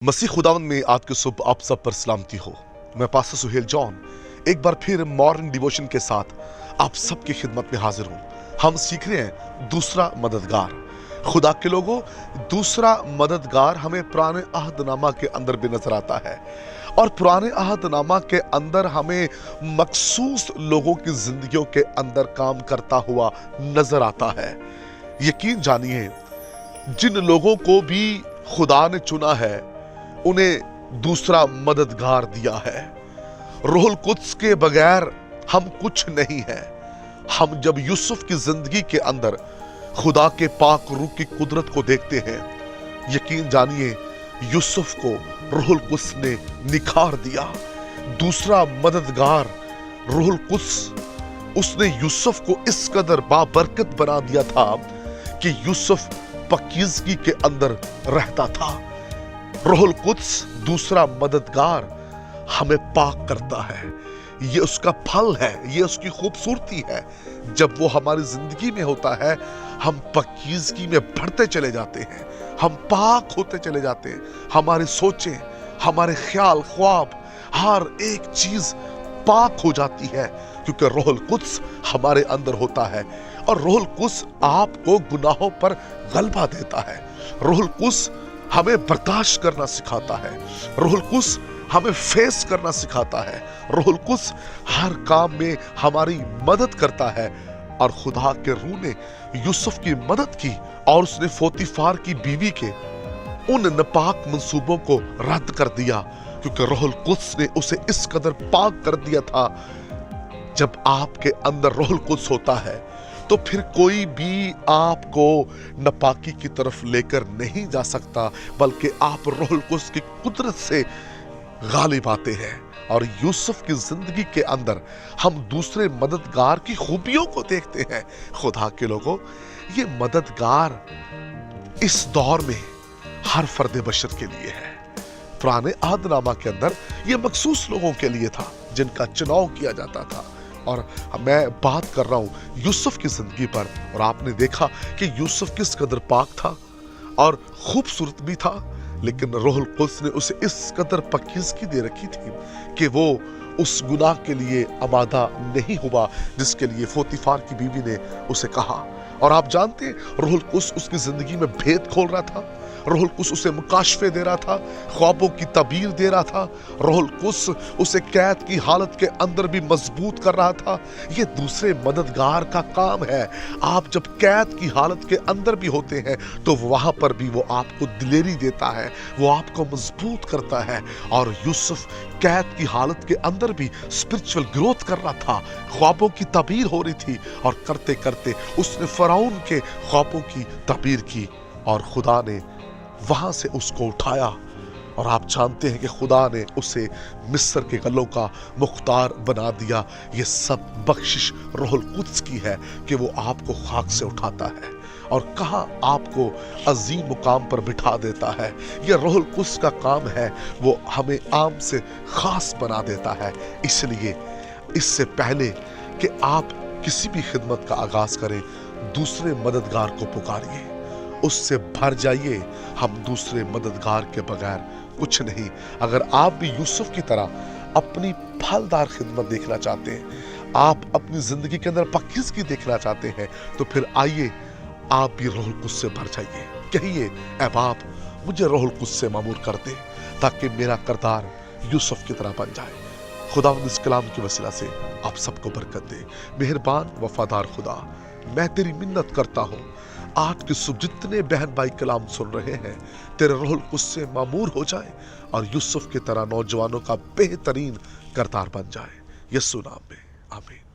मसीह खुदावंद में आज के सुबह आप सब पर सलामती हो। मैं पास्टर सुहेल जॉन एक बार फिर मॉर्निंग डिवोशन के साथ आप सबकी खिदमत में हाजिर हूँ। हम सीख रहे हैं दूसरा मददगार। खुदा के लोगों, दूसरा मददगार हमें पुराने अहदनामा के अंदर भी नजर आता है और पुराने अहदनामा के अंदर हमें मखसूस लोगों की जिंदगियों के अंदर काम करता हुआ नजर आता है। यकीन जानिए, जिन लोगों को भी खुदा ने चुना है उन्हें दूसरा मददगार दिया है। रूहुल कुद्स के बगैर हम कुछ नहीं है। हम जब यूसुफ की जिंदगी के अंदर खुदा के पाक रूह की कुदरत को देखते हैं, यकीन जानिए यूसुफ को रूहुल कुद्स ने निखार दिया। दूसरा मददगार रूहुल कुद्स, उसने यूसुफ को इस कदर बाबरकत बना दिया था कि यूसुफ पाकीज़गी के अंदर रहता था। रूहुल कुद्स, दूसरा मददगार, हमें पाक करता है। ये उसका फल है, ये उसकी खूबसूरती है। जब वो हमारी जिंदगी में होता है, हम पाकीज़गी में बढ़ते चले जाते हैं, हम पाक होते चले जाते हैं। हमारी सोचें, हमारे ख्याल, ख्वाब, हर एक चीज पाक हो जाती है क्योंकि रूहुल कुद्स हमारे अंदर होता है। और रूहुल कुद्स आपको गुनाहों पर गलबा देता है। रूहुल कुद्स हमें बर्दाश्त करना सिखाता है। रूहुल कुद्स हमें फेस करना सिखाता है। रूहुल कुद्स हर काम में हमारी मदद करता है। और खुदा के रूह ने यूसुफ की मदद की और उसने पोतीफार की बीवी के उन नापाक मंसूबों को रद्द कर दिया क्योंकि रूहुल कुद्स ने उसे इस कदर पाक कर दिया था। जब आपके अंदर रूहुल कुद्स होता है तो फिर कोई भी आपको नापाकी की तरफ लेकर नहीं जा सकता, बल्कि आप रूहुल कुद्स की कुदरत से गालिब आते हैं। और यूसुफ की जिंदगी के अंदर हम दूसरे मददगार की खूबियों को देखते हैं। खुदा के लोगों, ये मददगार इस दौर में हर फर्द बशर के लिए है। पुराने अहदनामा के अंदर ये मखसूस लोगों के लिए था जिनका चुनाव किया जाता था। और मैं बात कर रहा हूं यूसुफ की जिंदगी पर, और आपने देखा कि यूसुफ किस कदर पाक था और खूबसूरत भी था, लेकिन रूहुल कुद्स ने उसे इस कदर पाकीज़गी दे रखी थी कि वो उस गुनाह के लिए आमादा नहीं हुआ जिसके लिए पोतीफार की बीवी ने उसे कहा। और आप जानते हैं, रूहुल कुद्स उसकी जिंदगी में भेद खोल रहा था। रूहुल कुद्स उसे मुकाशफे दे रहा था, ख्वाबों की तबीर दे रहा था। रूहुल कुद्स उसे कैद की हालत के अंदर भी मजबूत कर रहा था। ये दूसरे मददगार का काम है। आप जब कैद की हालत के अंदर भी होते हैं तो वहां पर भी वो आपको दिलेरी देता है, वो आपको मजबूत करता है। और यूसुफ कैद की हालत के अंदर भी स्पिरिचुअल ग्रोथ कर रहा था, ख्वाबों की तबीर हो रही थी, और करते करते उसने फराउन के ख्वाबों की तबीर की और खुदा ने वहां से उसको उठाया। और आप जानते हैं कि खुदा ने उसे मिस्र के गलों का मुख्तार बना दिया। ये सब बख्शिश रूहुल कुद्स की है कि वो आपको खाक से उठाता है और कहाँ आपको अजीम मुकाम पर बिठा देता है। ये रूहुल कुद्स का काम है, वो हमें आम से खास बना देता है। इसलिए इससे पहले कि आप किसी भी खिदमत का आगाज करें, दूसरे मददगार को पुकारिए, उससे भर जाइए। हम दूसरे मददगार के बगैर कुछ नहीं। अगर आप भी यूसुफ की तरह अपनी फलदार खिदमत देखना चाहते हैं, आप अपनी जिंदगी के अंदर पाकीज़गी देखना चाहते हैं, तो फिर आइए आप भी रूहुल कुद्स से भर जाइए। कहिए, ऐ बाप, मुझे रूहुल कुद्स से मामूर कर दे ताकि मेरा किरदार यूसुफ की तरह बन जाए। खुदावंद इस कलाम की वसीला से आप सबको बरकत दे। मेहरबान वफादार खुदा, मैं तेरी मिन्नत करता हूँ, आज के सुबह जितने बहन भाई कलाम सुन रहे हैं, तेरे रूहुल कुद्स से मामूर हो जाए और यूसुफ की तरह नौजवानों का बेहतरीन किरदार बन जाए। यीशु नाम में आमीन।